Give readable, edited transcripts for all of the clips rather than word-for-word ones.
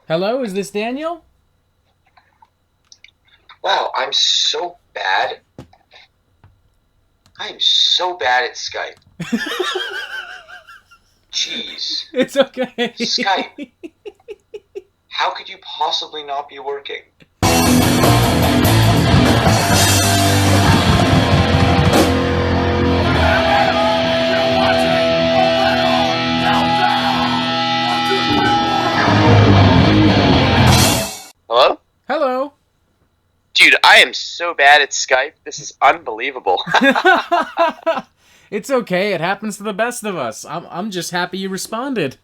Hello, is this Daniel? Wow, I'm so bad. I am so bad at Skype. Jeez. It's okay. Skype, how could you possibly not be working? Hello? Hello. Dude, I am so bad at Skype. This is unbelievable. It's okay. It happens to the best of us. I'm just happy you responded.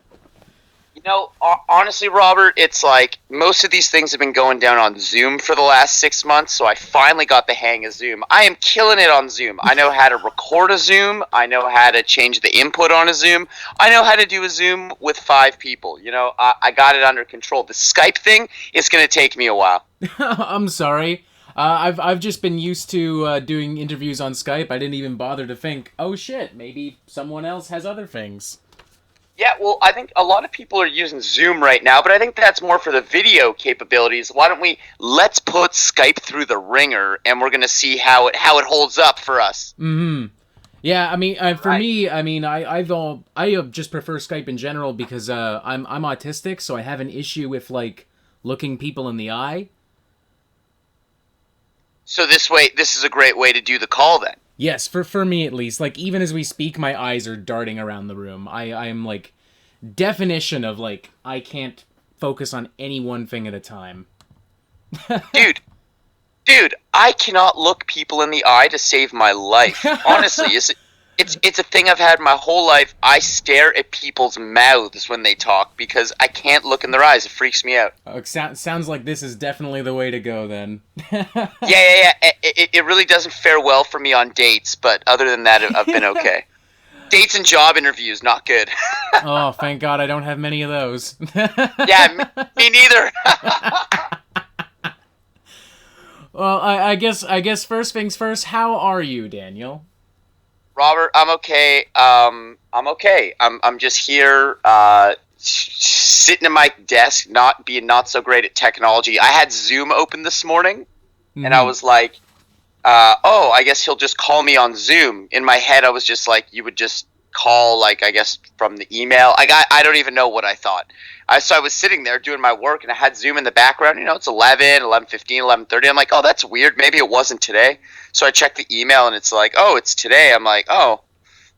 Honestly, Robert, it's like most of these things have been going down on Zoom for the last 6 months, so I finally got the hang of Zoom. I am killing it on Zoom. I know how to record a Zoom. I know how to change the input on a Zoom. I know how to do a Zoom with 5 people. I got it under control. The Skype thing is going to take me a while. I'm sorry. I've just been used to doing interviews on Skype. I didn't even bother to think, oh shit, maybe someone else has other things. Yeah, well, I think a lot of people are using Zoom right now, but I think that's more for the video capabilities. Why don't let's put Skype through the ringer, and we're gonna see how it holds up for us. Mm-hmm. Yeah, I mean, for Right. me, I mean, I just prefer Skype in general because I'm autistic, so I have an issue with like looking people in the eye. So this is a great way to do the call then. Yes, for me at least. Like even as we speak, my eyes are darting around the room. I am like definition of like I can't focus on any one thing at a time. Dude, dude, I cannot look people in the eye to save my life. Honestly, it's a thing I've had my whole life. I stare at people's mouths when they talk because I can't look in their eyes. It freaks me out. Sounds like this is definitely the way to go then. Yeah. It really doesn't fare well for me on dates, but other than that, I've been okay. Dates and job interviews, not good. Oh, thank God I don't have many of those. Yeah, me neither. Well, I guess first things first. How are you, Daniel? Robert, I'm okay. I'm okay. I'm just here, sitting at my desk, not being not so great at technology. I had Zoom open this morning, and I Mm-hmm. was like, oh, I guess he'll just call me on Zoom. In my head, I was just like, you would just call, like, I guess from the email. I don't even know what I thought. So I was sitting there doing my work, and I had Zoom in the background. It's 11, 11:15, 11:30. I'm like, oh, that's weird. Maybe it wasn't today. So I checked the email, and it's like, oh, it's today. I'm like, oh,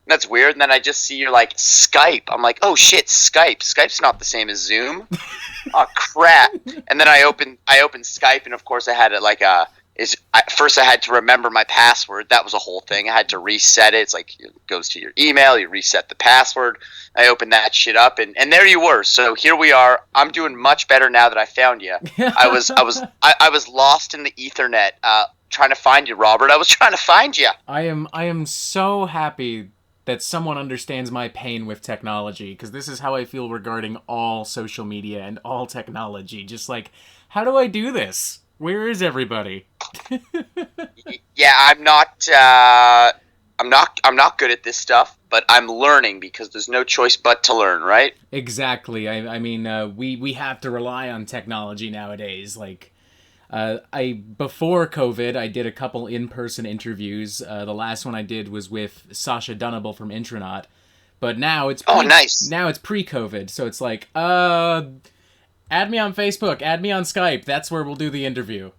that's weird. And then I just see you're like, Skype. I'm like, oh, shit, Skype. Skype's not the same as Zoom. Oh, crap. And then I opened Skype, and of course I had it like first I had to remember my password. That was a whole thing. I had to reset it. It's like it goes to your email, you reset the password. I opened that shit up, and there you were. So here we are. I'm doing much better now that I found you. I was lost in the Ethernet, trying to find you, Robert. I was trying to find you. I am so happy that someone understands my pain with technology because this is how I feel regarding all social media and all technology. Just like, how do I do this? Where is everybody? Yeah, I'm not good at this stuff, but I'm learning because there's no choice but to learn, right? Exactly. I mean, we have to rely on technology nowadays. Like, I before COVID, I did a couple in-person interviews. The last one I did was with Sasha Dunable from Intronaut. But Oh, nice. now it's pre-COVID, so it's like, add me on Facebook, add me on Skype. That's where we'll do the interview.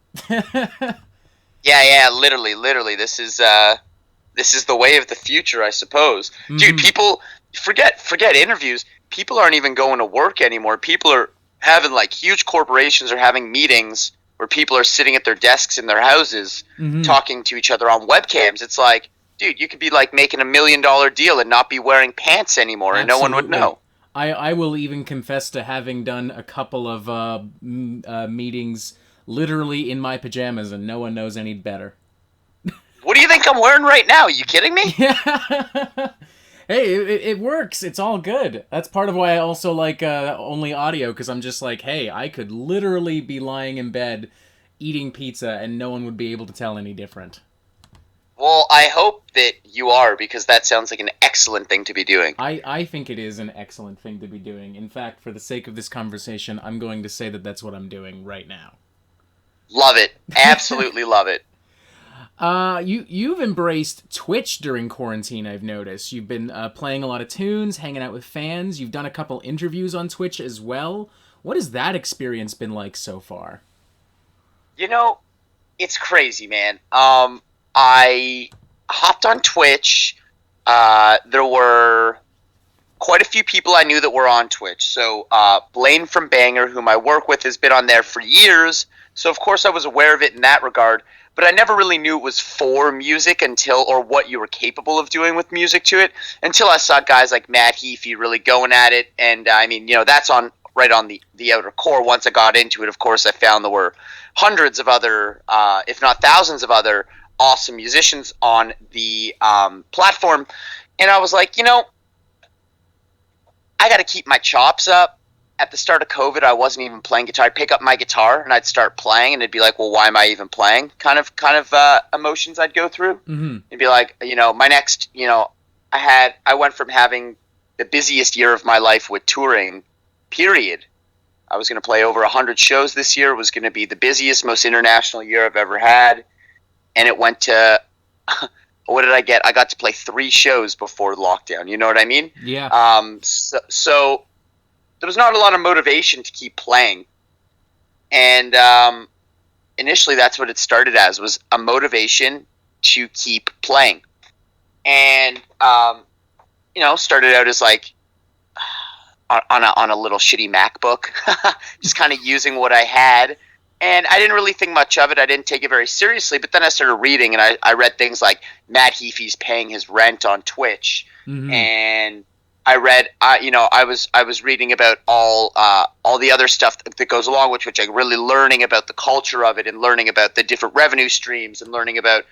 Yeah, literally. This is the way of the future, I suppose. Dude, Hmm. people forget interviews. People aren't even going to work anymore. People are having like huge corporations are having meetings where people are sitting at their desks in their houses Hmm. talking to each other on webcams. It's like, dude, you could be like making $1 million deal and not be wearing pants anymore and no one would Absolutely. know. I will even confess to having done a couple of meetings literally in my pajamas, and no one knows any better. What do you think I'm wearing right now? Are you kidding me? Yeah. Hey, it works. It's all good. That's part of why I also like only audio, because I'm just like, hey, I could literally be lying in bed eating pizza, and no one would be able to tell any different. Well, I hope that you are, because that sounds like an excellent thing to be doing. I think it is an excellent thing to be doing. In fact, for the sake of this conversation, I'm going to say that that's what I'm doing right now. Love it. Absolutely love it. You've embraced Twitch during quarantine. I've noticed you've been playing a lot of tunes, hanging out with fans. You've done a couple interviews on Twitch as well. What has that experience been like so far? You know, it's crazy, man. I hopped on Twitch. There were quite a few people I knew that were on Twitch. So Blaine from Banger, whom I work with, has been on there for years. So of course I was aware of it in that regard. But I never really knew it was for music until, or what you were capable of doing with music to it, until I saw guys like Matt Heafy really going at it. And I mean, that's right on the outer core. Once I got into it, of course, I found there were hundreds of other, if not thousands of other awesome musicians on the platform. And I was like, I got to keep my chops up. At the start of COVID, I wasn't even playing guitar. I'd pick up my guitar and I'd start playing, and it'd be like, well, why am I even playing? Kind of emotions I'd go through. Mm-hmm. It'd be like, my next, I went from having the busiest year of my life with touring, period. I was going to play over 100 shows this year. It was going to be the busiest, most international year I've ever had. And it went to, what did I get? I got to play 3 shows before lockdown. You know what I mean? Yeah. So there was not a lot of motivation to keep playing. And initially that's what it started as, was a motivation to keep playing. And, started out as like on a little shitty MacBook, just kind of using what I had. And I didn't really think much of it. I didn't take it very seriously. But then I started reading, and I read things like Matt Heafy's paying his rent on Twitch. Mm-hmm. And I read, I was reading about all the other stuff that goes along with Twitch, like really learning about the culture of it, and learning about the different revenue streams, and learning about,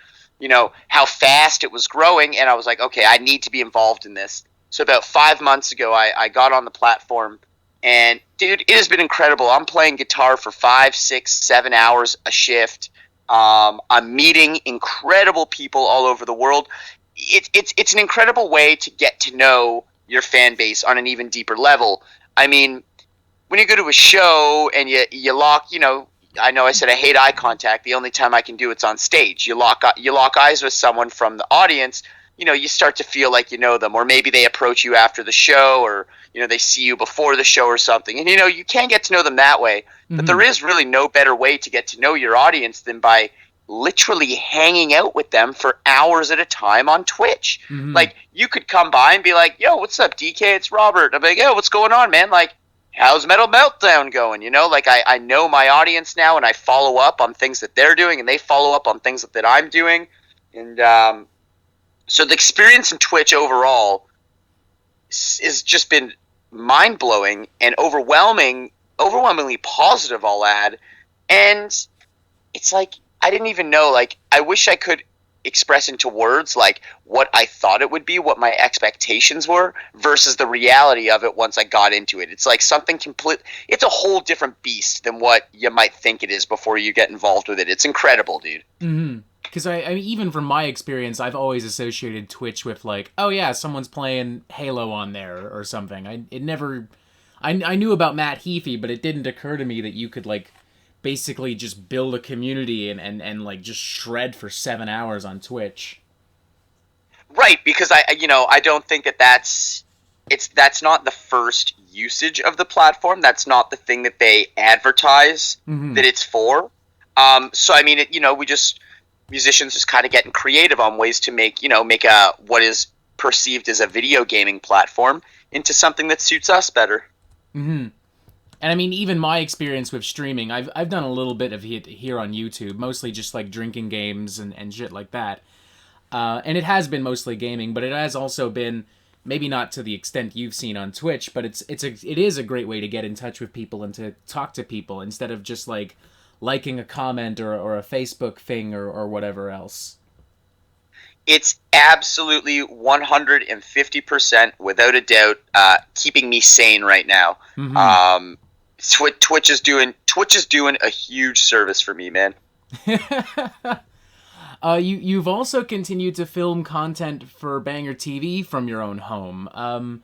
how fast it was growing. And I was like, okay, I need to be involved in this. So about 5 months ago, I got on the platform, and dude, it has been incredible. I'm playing guitar for 5, 6, 7 hours a shift. I'm meeting incredible people all over the world. It's an incredible way to get to know your fan base on an even deeper level. I mean, when you go to a show and you lock, I know I said I hate eye contact. The only time I can do it's on stage. You lock eyes with someone from the audience, you start to feel like you know them, or maybe they approach you after the show, or they see you before the show or something, and you can get to know them that way. Mm-hmm. But there is really no better way to get to know your audience than by literally hanging out with them for hours at a time on Twitch. Mm-hmm. Like, you could come by and be like, yo, what's up, DK? It's Robert. I'm like, yo, what's going on, man? Like, how's Metal Meltdown going? Like, I know my audience now, and I follow up on things that they're doing, and they follow up on things that I'm doing. And so the experience in Twitch overall has just been mind-blowing and overwhelmingly positive, I'll add. And it's like, I didn't even know, like, I wish I could express into words, like, what I thought it would be, what my expectations were, versus the reality of it once I got into it. It's like something it's a whole different beast than what you might think it is before you get involved with it. It's incredible, dude. Mm-hmm. Because I mean, even from my experience, I've always associated Twitch with, like, oh yeah, someone's playing Halo on there or something. I knew about Matt Heafy, but it didn't occur to me that you could, like, basically just build a community and like just shred for 7 hours on Twitch. Right, because I don't think that's not the first usage of the platform. That's not the thing that they advertise that it's for. So I mean, musicians just kind of getting creative on ways to make a what is perceived as a video gaming platform into something that suits us better. Mm-hmm. And I mean, even my experience with streaming, I've done a little bit of it here on YouTube, mostly just like drinking games and shit like that. And it has been mostly gaming, but it has also been, maybe not to the extent you've seen on Twitch, but it is a great way to get in touch with people and to talk to people instead of just like liking a comment or a Facebook thing or whatever else. It's absolutely 150%, without a doubt, keeping me sane right now. Mm-hmm. Twitch is doing a huge service for me, man. You've also continued to film content for Banger TV from your own home.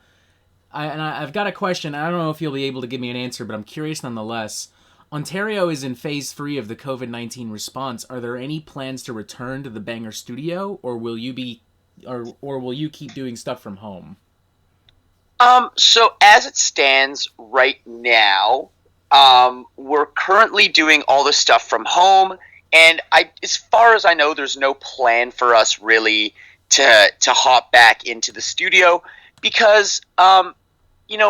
I've got a question. I don't know if you'll be able to give me an answer, but I'm curious nonetheless. Ontario is in phase 3 of the COVID-19 response. Are there any plans to return to the Banger studio, or will you keep doing stuff from home? So as it stands right now, we're currently doing all this stuff from home, and as far as I know, there's no plan for us really to hop back into the studio because,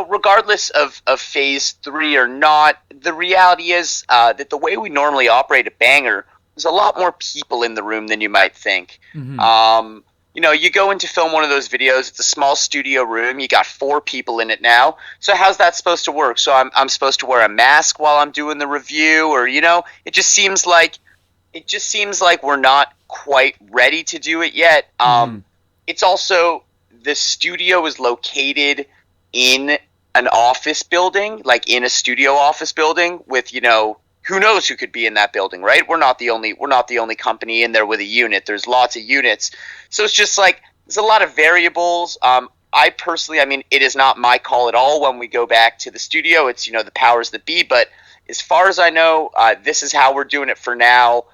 regardless of phase 3 or not, the reality is that the way we normally operate at Banger, there's a lot more people in the room than you might think. Mm-hmm. You go in to film one of those videos, it's a small studio room, you got 4 people in it now. So how's that supposed to work? So I'm supposed to wear a mask while I'm doing the review, or it just seems like we're not quite ready to do it yet. Mm-hmm. It's also, the studio is located in an office building, like in a studio office building with, who knows who could be in that building, right? We're not the only company in there with a unit. There's lots of units. So it's just like there's a lot of variables. I personally, it is not my call at all when we go back to the studio. It's, the powers that be, but as far as I know, this is how we're doing it for now.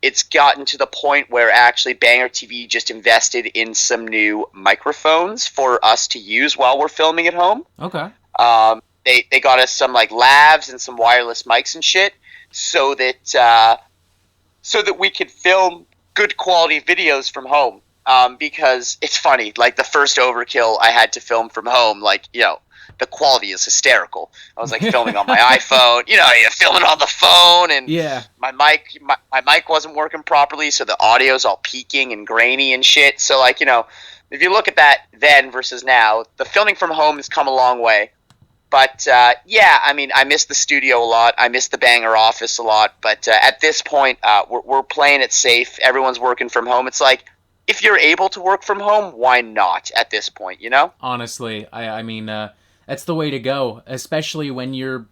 It's gotten to the point where actually Banger TV just invested in some new microphones for us to use while we're filming at home. Okay. They got us some like lavs and some wireless mics and shit, so that we could film good quality videos from home. Because it's funny, like the first Overkill I had to film from home, the quality is hysterical. I was like filming on my iPhone, you're filming on the phone, and yeah, my mic wasn't working properly, so the audio's all peaking and grainy and shit. So if you look at that then versus now, the filming from home has come a long way. But I miss the studio a lot. I miss the Banger office a lot. But at this point, we're playing it safe. Everyone's working from home. It's like, if you're able to work from home, why not at this point, Honestly, that's the way to go, especially when you're,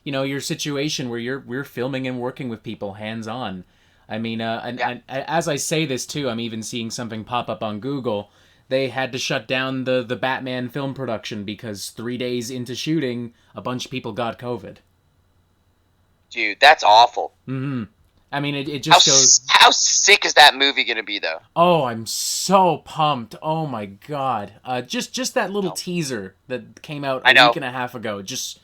your situation where we're filming and working with people hands on. And as I say this too, I'm even seeing something pop up on Google. They had to shut down the Batman film production because 3 days into shooting, a bunch of people got COVID. Dude, that's awful. Mm-hmm. It just goes... How sick is that movie going to be, though? Oh, I'm so pumped. Oh, my God. Just that little teaser that came out a week and a half ago. Just...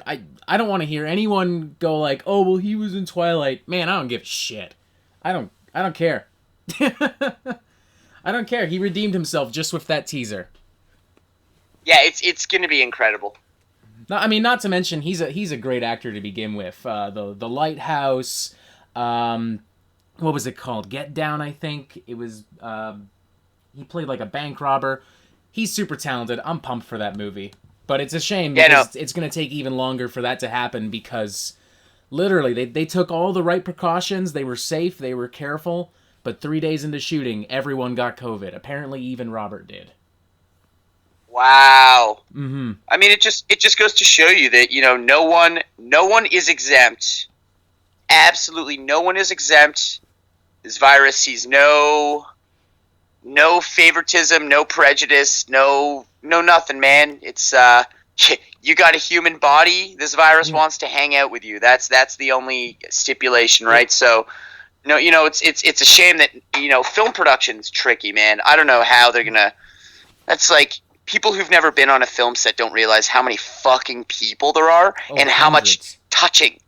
I don't want to hear anyone go like, oh, well, he was in Twilight. Man, I don't give a shit. I don't care. I don't care. He redeemed himself just with that teaser. Yeah, it's going to be incredible. No, not to mention he's a great actor to begin with. The Lighthouse, what was it called? Get Down, I think it was. He played like a bank robber. He's super talented. I'm pumped for that movie. But it's a shame because it's going to take even longer for that to happen because literally they took all the right precautions. They were safe. They were careful. But 3 days into shooting, everyone got COVID. Apparently, even Robert did. Wow. Mm-hmm. It just goes to show you that no one is exempt. Absolutely, no one is exempt. This virus sees no favoritism, no prejudice, no nothing, man. It's you got a human body. This virus wants to hang out with you. That's the only stipulation, right? So. No, it's a shame that film production's tricky, man. I don't know how they're gonna. That's like people who've never been on a film set don't realize how many fucking people there are and how much touching,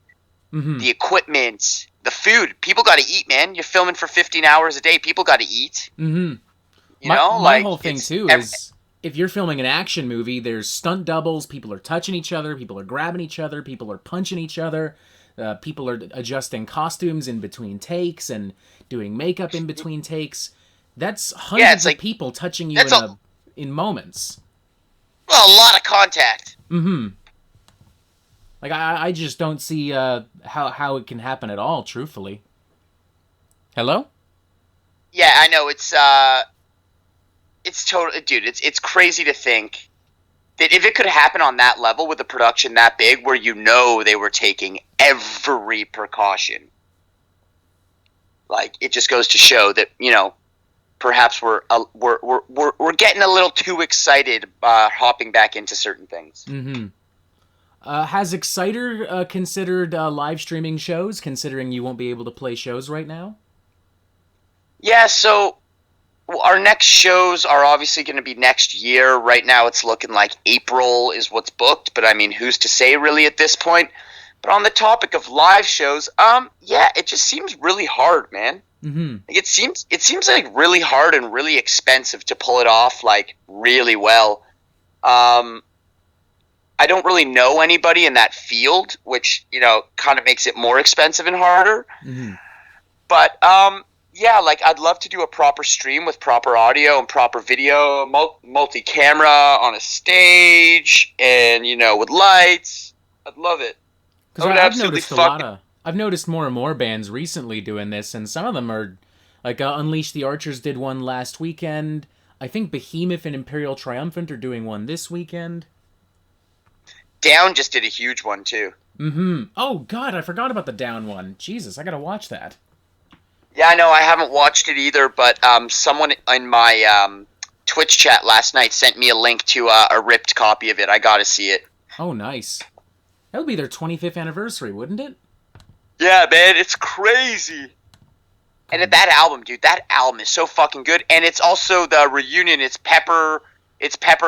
the equipment, the food. People got to eat, man. You're filming for 15 hours a day. People got to eat. Mm-hmm. My whole thing too is if you're filming an action movie, there's stunt doubles. People are touching each other. People are grabbing each other. People are punching each other. People are adjusting costumes in between takes and doing makeup in between takes. That's hundreds of people touching you in moments. Well, a lot of contact. Mm-hmm. Like, I just don't see how it can happen at all, truthfully. Hello? Yeah, I know. It's totally... Dude, it's crazy to think that if it could happen on that level with a production that big where they were taking every precaution. like, it just goes to show that, perhaps we're getting a little too excited hopping back into certain things. Mm-hmm. Has Exciter considered live streaming shows, considering you won't be able to play shows right now? Yeah, so our next shows are obviously going to be next year. Right now it's looking like April is what's booked, but I mean, who's to say really at this point? But on the topic of live shows, yeah, it just seems really hard, man. Mm-hmm. It seems like really hard and really expensive to pull it off, like, really well. I don't really know anybody in that field, which, kind of makes it more expensive and harder. Mm-hmm. But yeah, like, I'd love to do a proper stream with proper audio and proper video, multi-camera on a stage, and, with lights. I'd love it. Because I've noticed more and more bands recently doing this, and some of them are, like, Unleash the Archers did one last weekend. I think Behemoth and Imperial Triumphant are doing one this weekend. Down just did a huge one, too. Mm-hmm. Oh, God, I forgot about the Down one. Jesus, I gotta watch that. Yeah, I know, I haven't watched it either, but someone in my Twitch chat last night sent me a link to a ripped copy of it. I gotta see it. Oh, nice. That would be their 25th anniversary, wouldn't it? Yeah, man, it's crazy. And that album, dude, that album is so fucking good. And it's also the reunion. It's Pepper,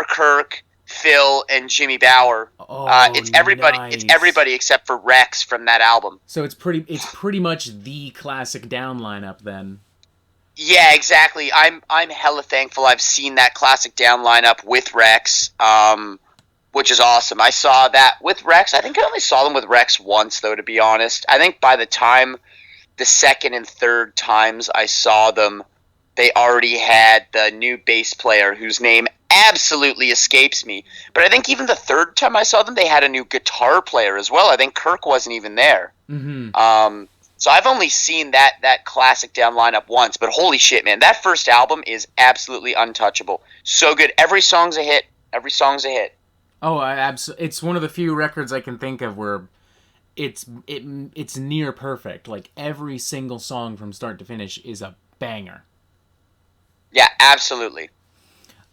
Kirk, Phil, and Jimmy Bauer. Oh, it's everybody. nice. It's everybody except for Rex from that album. So it's pretty much the classic Down lineup then. Yeah, exactly. I'm hella thankful I've seen that classic Down lineup with Rex. Which is awesome. I saw that with Rex. I think I only saw them with Rex once, though, to be honest. I think by the time the second and third times I saw them, they already had the new bass player whose name absolutely escapes me. But I think even the third time I saw them, they had a new guitar player as well. I think Kirk wasn't even there. Mm-hmm. So I've only seen that classic Down lineup once. But holy shit, man. That first album is absolutely untouchable. So good. Every song's a hit. Every song's a hit. Oh, it's one of the few records I can think of where it's near perfect. Like, every single song from start to finish is a banger. Yeah, absolutely.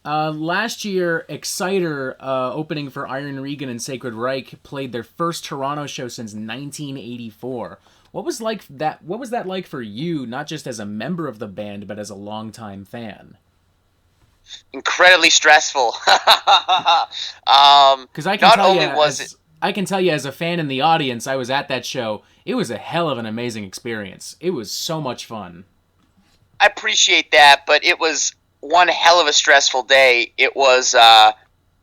Last year, Exciter, opening for Iron Regan and Sacred Reich, played their first Toronto show since 1984. What was that like for you, not just as a member of the band, but as a longtime fan? Incredibly stressful. Because I can tell you as a fan in the audience, I was at that show. It was a hell of an amazing experience. It was so much fun. I appreciate that, but it was one hell of a stressful day. It was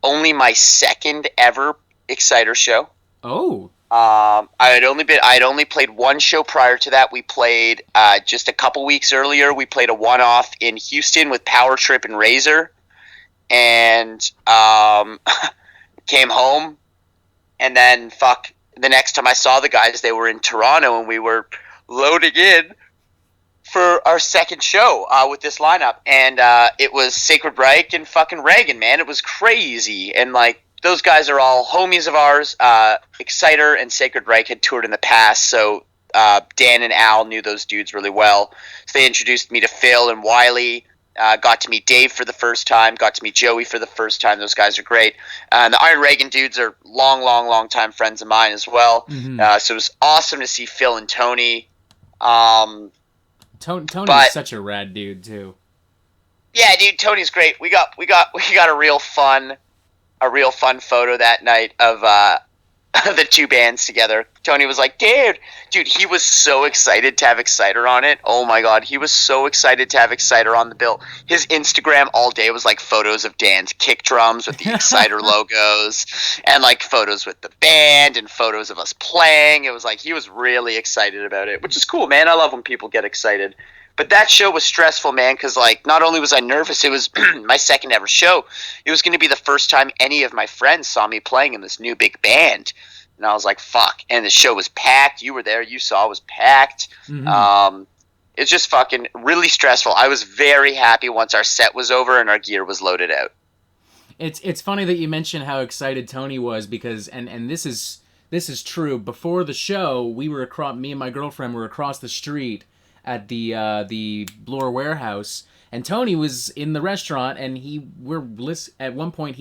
only my second ever Exciter show. Oh. I'd only played one show prior to that. We played just a couple weeks earlier. We played a one-off in Houston with Power Trip and Razor, and came home. And then the next time I saw the guys, they were in Toronto, and we were loading in for our second show with this lineup, and it was Sacred Reich and fucking Reagan, man. It was crazy, and like, those guys are all homies of ours. Exciter and Sacred Reich had toured in the past, so Dan and Al knew those dudes really well. So they introduced me to Phil and Wiley. Got to meet Dave for the first time. Got to meet Joey for the first time. Those guys are great. And the Iron Reagan dudes are long time friends of mine as well. Mm-hmm. So it was awesome to see Phil and Tony. Tony's such a rad dude too. Yeah, dude, Tony's great. We got a real fun photo that night of the two bands together. Tony was like, dude, he was so excited to have Exciter on it. Oh my god, he was so excited to have Exciter on the bill. His Instagram all day was like photos of Dan's kick drums with the Exciter logos, and like photos with the band and photos of us playing. It was like, he was really excited about it, which is cool, man. I love when people get excited. But that show was stressful, man, because, like, not only was I nervous, it was my second ever show. It was going to be the first time any of my friends saw me playing in this new big band. And I was like, fuck. And the show was packed. You were there. You saw it was packed. Mm-hmm. It's just fucking really stressful. I was very happy once our set was over and our gear was loaded out. It's funny that you mentioned how excited Tony was, because, and this is true, before the show, me and my girlfriend were across the street at the Bloor warehouse, and Tony was in the restaurant, and at one point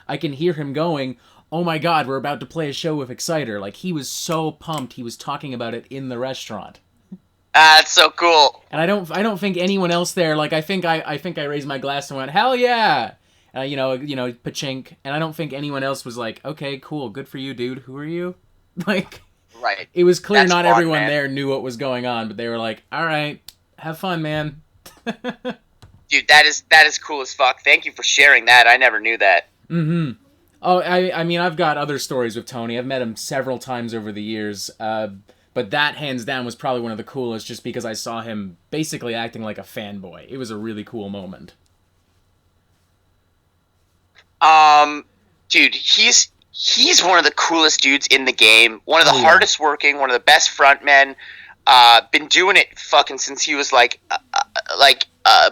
I can hear him going, "Oh my God, we're about to play a show with Exciter!" Like, he was so pumped. He was talking about it in the restaurant. That's so cool. And I don't think anyone else there, like, I think I raised my glass and went, "Hell yeah!" Pachink. And I don't think anyone else was like, "Okay, cool, good for you, dude. Who are you?" Like, right. It was clear That's not fun, everyone man. there knew what was going on, but they were like, "All right, have fun, man." Dude, that is cool as fuck. Thank you for sharing that. I never knew that. Mm-hmm. Oh, I mean, I've got other stories with Tony. I've met him several times over the years. But that, hands down, was probably one of the coolest, just because I saw him basically acting like a fanboy. It was a really cool moment. Dude, he's one of the coolest dudes in the game. One of the Oh, yeah. hardest working. One of the best frontmen. Been doing it fucking since he was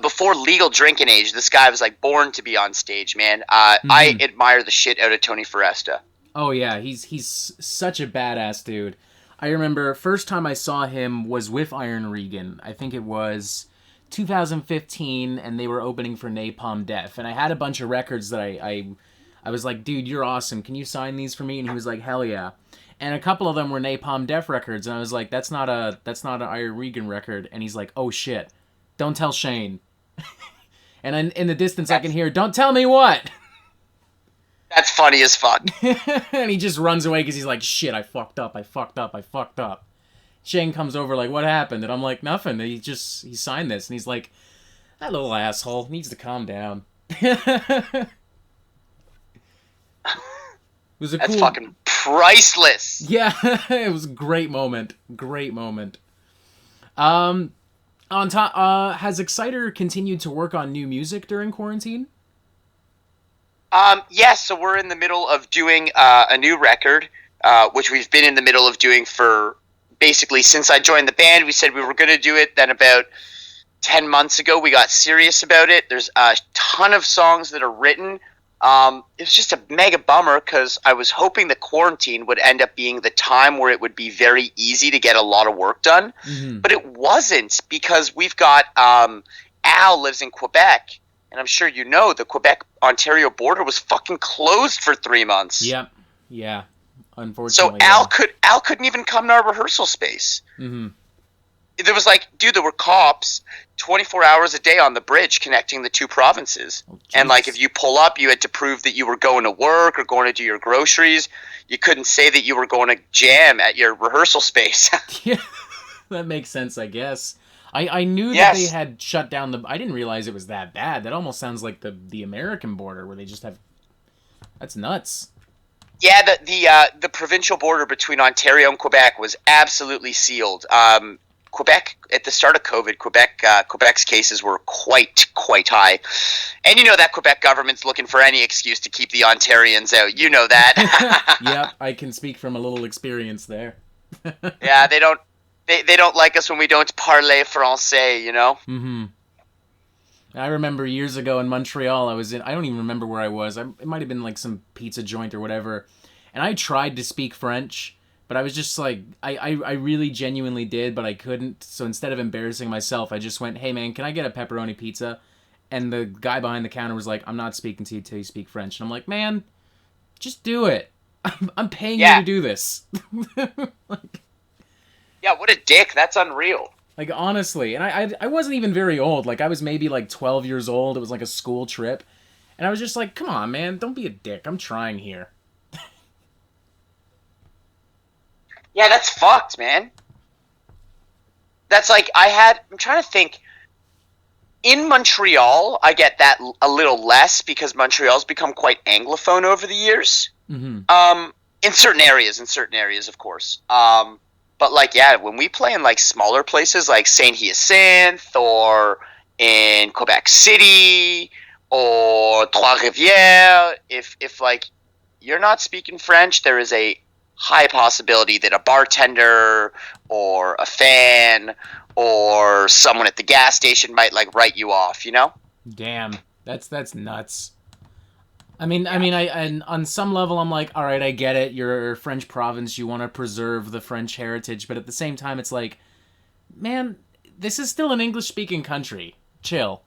before legal drinking age. This guy was like born to be on stage, man. I admire the shit out of Tony Foresta. Oh yeah, he's such a badass dude. I remember first time I saw him was with Iron Regan. I think it was 2015, and they were opening for Napalm Death. And I had a bunch of records that I was like, "Dude, you're awesome. Can you sign these for me?" And he was like, "Hell yeah." And a couple of them were Napalm Death records, and I was like, "That's not an Iron Regan record." And he's like, "Oh shit, don't tell Shane." And in the distance, I can hear, "Don't tell me what." That's funny as fuck. And he just runs away because he's like, "Shit, I fucked up. Shane comes over like, "What happened?" And I'm like, "Nothing. He signed this." And he's like, "That little asshole needs to calm down." It was That's fucking priceless. Yeah, it was a great moment. On top, has Exciter continued to work on new music during quarantine? Yes, so we're in the middle of doing a new record, which we've been in the middle of doing for basically since I joined the band. We said we were going to do it. Then about 10 months ago, we got serious about it. There's a ton of songs that are written. It was just a mega bummer because I was hoping the quarantine would end up being the time where it would be very easy to get a lot of work done. Mm-hmm. But it wasn't, because we've got Al lives in Quebec. And I'm sure you know the Quebec-Ontario border was fucking closed for 3 months. Yep. Yeah. Unfortunately. So Al couldn't even come to our rehearsal space. Mm-hmm. There was there were cops 24 hours a day on the bridge connecting the two provinces. Oh, and if you pull up, you had to prove that you were going to work or going to do your groceries. You couldn't say that you were going to jam at your rehearsal space. Yeah, that makes sense, I guess. I knew that they had shut down I didn't realize it was that bad. That almost sounds like the American border where they just have... That's nuts. Yeah, the provincial border between Ontario and Quebec was absolutely sealed. Quebec, at the start of COVID, Quebec's cases were quite high. And you know that Quebec government's looking for any excuse to keep the Ontarians out. You know that. Yeah, I can speak from a little experience there. Yeah, they don't like us when we don't parler français, you know? Mm-hmm. I remember years ago in Montreal, I don't even remember where I was. It might have been like some pizza joint or whatever. And I tried to speak French, but I was just like, I really genuinely did, but I couldn't. So instead of embarrassing myself, I just went, "Hey man, can I get a pepperoni pizza?" And the guy behind the counter was like, "I'm not speaking to you till you speak French." And I'm like, "Man, just do it. I'm paying you to do this." Yeah, what a dick. That's unreal. Like, honestly. And I wasn't even very old. Like, I was maybe like 12 years old. It was like a school trip. And I was just like, come on, man. Don't be a dick. I'm trying here. Yeah, that's fucked, man. That's like, I'm trying to think. In Montreal, I get that a little less because Montreal's become quite Anglophone over the years. Mm-hmm. In certain areas, of course. But when we play in smaller places like Saint Hyacinthe or in Quebec City or Trois-Rivières, if you're not speaking French, there is a high possibility that a bartender or a fan or someone at the gas station might write you off, you know? Damn, that's nuts. I mean, I on some level, I'm like, all right, I get it. You're a French province. You want to preserve the French heritage, but at the same time, it's like, man, this is still an English-speaking country. Chill.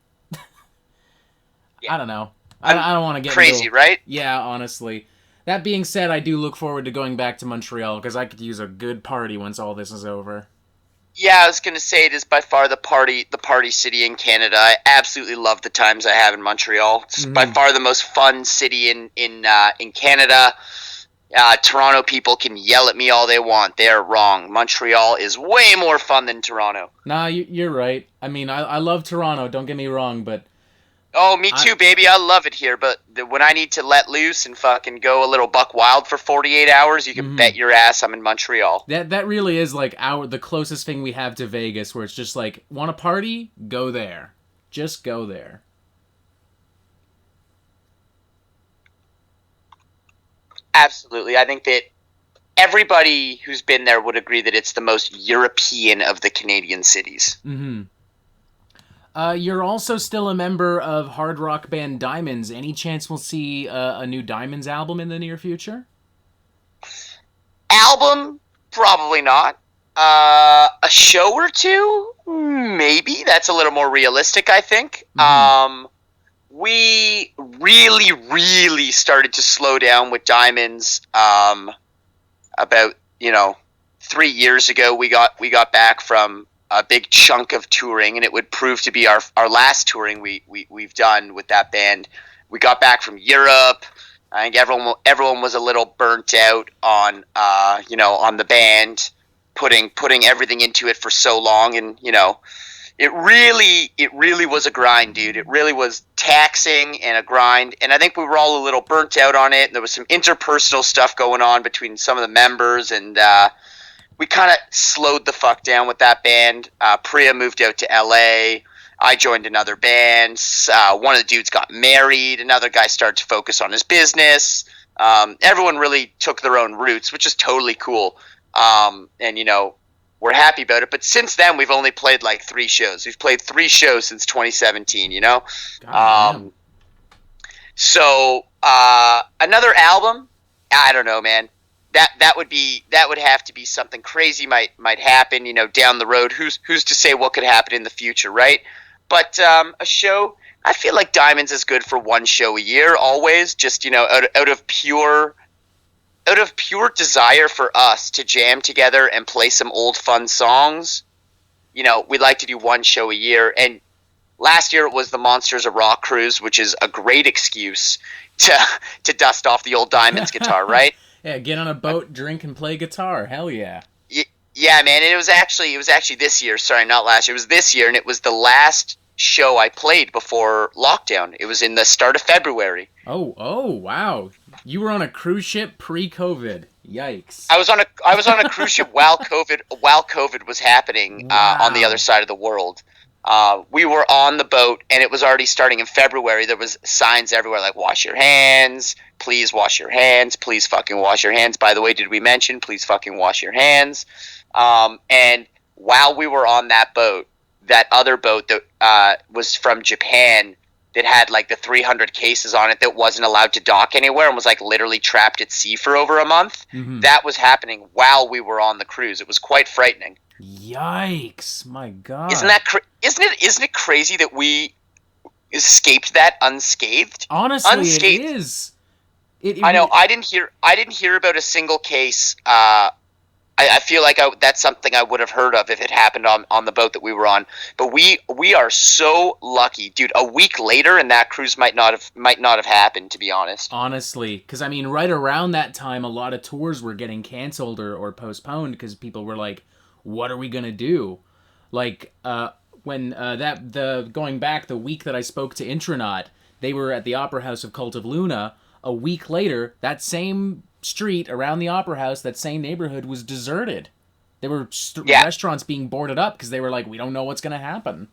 Yeah. I don't know. I don't want to get crazy, into, right? Yeah, honestly. That being said, I do look forward to going back to Montreal because I could use a good party once all this is over. Yeah, I was gonna say it is by far the party city in Canada. I absolutely love the times I have in Montreal. It's by far the most fun city in Canada. Toronto people can yell at me all they want. They are wrong. Montreal is way more fun than Toronto. Nah, you're right. I mean, I love Toronto. Don't get me wrong, but Oh, me too, baby. I love it here, but when I need to let loose and fucking go a little buck wild for 48 hours, you can bet your ass I'm in Montreal. that really is like the closest thing we have to Vegas, where it's just like, want a party? Go there. Just go there. Absolutely. I think that everybody who's been there would agree that it's the most European of the Canadian cities. Mm-hmm. You're also still a member of hard rock band Diemonds. Any chance we'll see a new Diemonds album in the near future? Album? Probably not. A show or two? Maybe. That's a little more realistic, I think. We really, really started to slow down with Diemonds about 3 years ago. We got back from a big chunk of touring, and it would prove to be our last touring we've done with that band. We got back from Europe. I think everyone was a little burnt out on on the band, putting everything into it for so long, and it really was a grind, dude. It really was taxing and a grind, and I think we were all a little burnt out on it. There was some interpersonal stuff going on between some of the members, and we kind of slowed the fuck down with that band. Priya moved out to LA. I joined another band. One of the dudes got married. Another guy started to focus on his business. Everyone really took their own routes, which is totally cool. And we're happy about it. But since then, we've only played like 3 shows. We've played 3 shows since 2017. So another album, I don't know, man. That would have to be something crazy might happen, down the road. Who's to say what could happen in the future, right? But a show, I feel like Diemonds is good for 1 show a year, always. Just out of pure desire for us to jam together and play some old fun songs. We like to do 1 show a year, and last year it was the Monsters of Rock cruise, which is a great excuse to dust off the old Diemonds guitar, right? Yeah, get on a boat, drink, and play guitar. Hell yeah. Yeah, man. And it was actually this year. Sorry, not last year. It was this year, and it was the last show I played before lockdown. It was in the start of February. Oh, wow. You were on a cruise ship pre-COVID. Yikes. I was on a cruise ship while COVID was happening on the other side of the world. We were on the boat, and it was already starting in February. There was signs everywhere like, wash your hands, please wash your hands, please fucking wash your hands. By the way, did we mention, please fucking wash your hands? And while we were on that boat, that other boat that was from Japan that had like the 300 cases on it that wasn't allowed to dock anywhere and was like literally trapped at sea for over a month, that was happening while we were on the cruise. It was quite frightening. Yikes! My God. Isn't it crazy that we escaped that unscathed? Honestly, unscathed. It is. I know. I didn't hear about a single case. I feel like that's something I would have heard of if it happened on the boat that we were on. But we are so lucky, dude. A week later, and that cruise might not have happened. To be honest. Honestly, because I mean, right around that time, a lot of tours were getting canceled or postponed because people were like, what are we gonna do? Like when going back the week that I spoke to Intronaut, they were at the Opera House of Cult of Luna. A week later, that same street around the Opera House, that same neighborhood was deserted. There were restaurants being boarded up because they were like, we don't know what's gonna happen.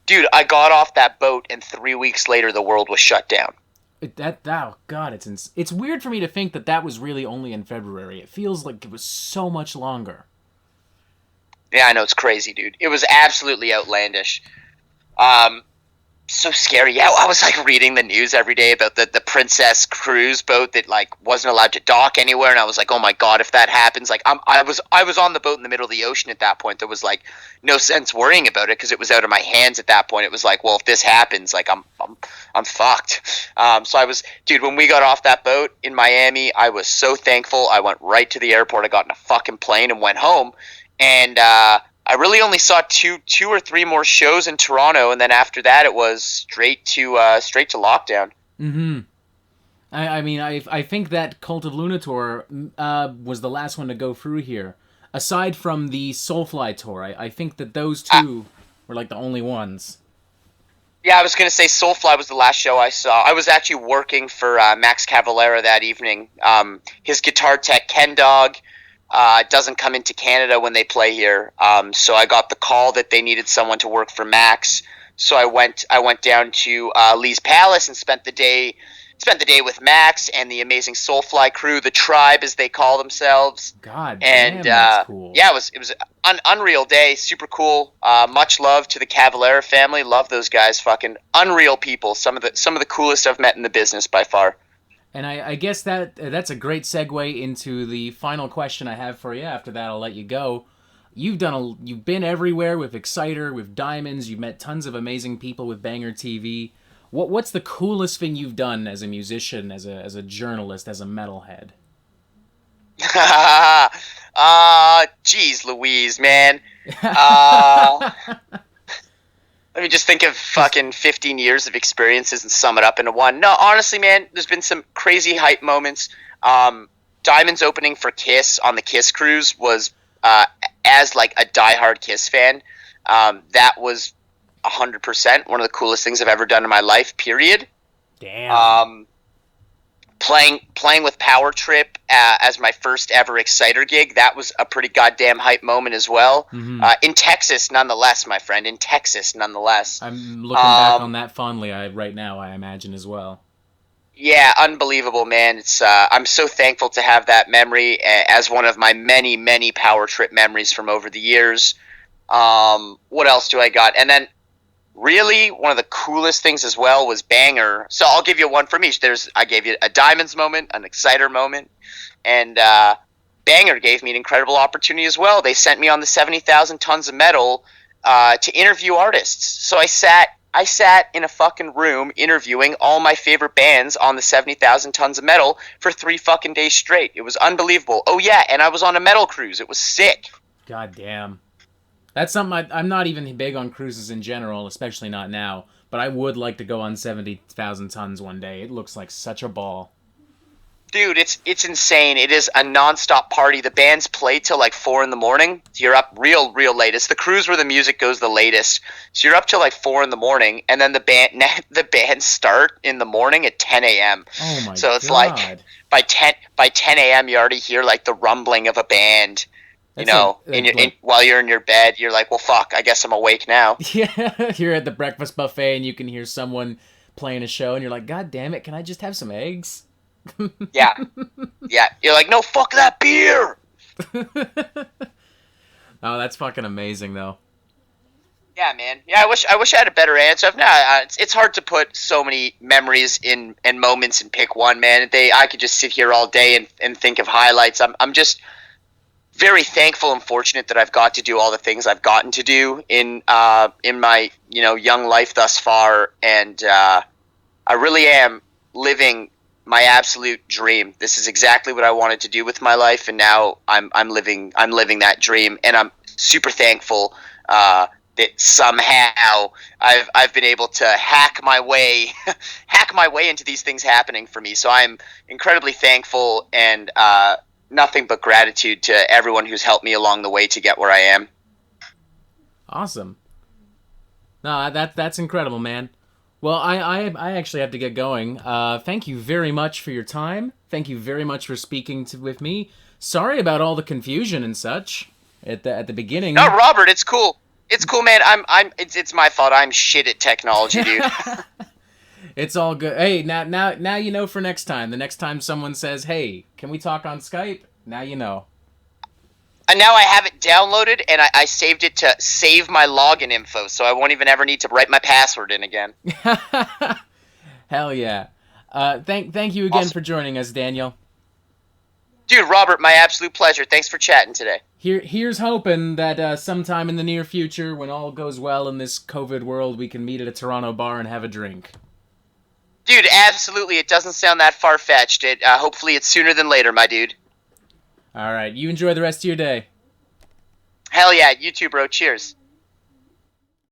Dude, I got off that boat, and 3 weeks later, the world was shut down. Oh God, it's weird for me to think that was really only in February. It feels like it was so much longer. Yeah, I know, it's crazy, dude. It was absolutely outlandish. so scary. Yeah, I was like reading the news every day about the Princess cruise boat that like wasn't allowed to dock anywhere, and I was like, oh my god, if that happens, like I was on the boat in the middle of the ocean at that point. There was like no sense worrying about it because it was out of my hands at that point. It was like, well, if this happens, like I'm fucked. So I was, dude, when we got off that boat in Miami, I was so thankful. I went right to the airport. I got in a fucking plane and went home, and I really only saw two or three more shows in Toronto, and then after that, it was straight to lockdown. Mm-hmm. I mean, I think that Cult of Luna tour was the last one to go through here. Aside from the Soulfly tour, I think that those two were like the only ones. Yeah, I was gonna say Soulfly was the last show I saw. I was actually working for Max Cavalera that evening. His guitar tech Ken Dog doesn't come into Canada when they play here. So I got the call that they needed someone to work for Max. So I went down to Lee's Palace and spent the day with Max and the amazing Soulfly crew, the Tribe as they call themselves. God damn, that's cool. Yeah, it was an unreal day, super cool. Much love to the Cavalera family. Love those guys, fucking unreal people. Some of the coolest I've met in the business by far. And I guess that's a great segue into the final question I have for you. After that, I'll let you go. You've been everywhere with Exciter, with Diemonds. You've met tons of amazing people with Banger TV. What's the coolest thing you've done as a musician, as a journalist, as a metalhead? Jeez Louise, man. Let me just think of fucking 15 years of experiences and sum it up into one. No, honestly, man, there's been some crazy hype moments. Diamond's opening for Kiss on the Kiss cruise was, as like a diehard Kiss fan, that was 100% one of the coolest things I've ever done in my life, period. Damn. Playing with Power Trip as my first ever Exciter gig, that was a pretty goddamn hype moment as well. Mm-hmm. In Texas, nonetheless, my friend. In Texas, nonetheless. I'm looking back on that fondly right now, I imagine, as well. Yeah, unbelievable, man. It's I'm so thankful to have that memory as one of my many, many Power Trip memories from over the years. What else do I got? And then really, one of the coolest things as well was Banger. So I'll give you one from each. I gave you a Diamonds moment, an Exciter moment, and Banger gave me an incredible opportunity as well. They sent me on the 70,000 Tons of Metal to interview artists. So I sat in a fucking room interviewing all my favorite bands on the 70,000 Tons of Metal for 3 fucking days straight. It was unbelievable. Oh yeah, and I was on a metal cruise. It was sick. God damn. That's something I'm not even big on cruises in general, especially not now, but I would like to go on 70,000 tons one day. It looks like such a ball. Dude, it's insane. It is a nonstop party. The bands play till like 4 in the morning. You're up real late. It's the cruise where the music goes the latest. So you're up till like 4 in the morning, and then the bands start in the morning at 10 a.m. Oh my god. So it's like by 10 a.m. you already hear like the rumbling of a band. You know, while you're in your bed, you're like, well, fuck, I guess I'm awake now. Yeah, you're at the breakfast buffet and you can hear someone playing a show and you're like, God damn it, can I just have some eggs? Yeah. You're like, no, fuck that beer! Oh, that's fucking amazing, though. Yeah, man. Yeah, I wish I had a better answer. It's hard to put so many memories and moments and pick one, man. I could just sit here all day and think of highlights. I'm just very thankful and fortunate that I've got to do all the things I've gotten to do in my young life thus far, and I really am living my absolute dream. This is exactly what I wanted to do with my life, and now I'm living that dream, and I'm super thankful that somehow I've been able to hack my way into these things happening for me. So I'm incredibly thankful and nothing but gratitude to everyone who's helped me along the way to get where I am. Awesome. No, that's incredible, man. Well, I actually have to get going. Thank you very much for your time. Thank you very much for speaking with me. Sorry about all the confusion and such at the beginning. No, Robert, it's cool. It's cool, man. It's my fault. I'm shit at technology, dude. It's all good. Hey, now you know for next time. The next time someone says, "Hey, can we talk on Skype?" Now you know. And now I have it downloaded, and I saved it to save my login info, so I won't even ever need to write my password in again. Hell yeah. Thank you again Awesome. for joining us, Daniel. Dude, Robert, my absolute pleasure. Thanks for chatting today. Here's hoping that sometime in the near future, when all goes well in this COVID world, we can meet at a Toronto bar and have a drink. Dude, absolutely. It doesn't sound that far-fetched. Hopefully it's sooner than later, my dude. All right, you enjoy the rest of your day. Hell yeah. You too, bro. Cheers.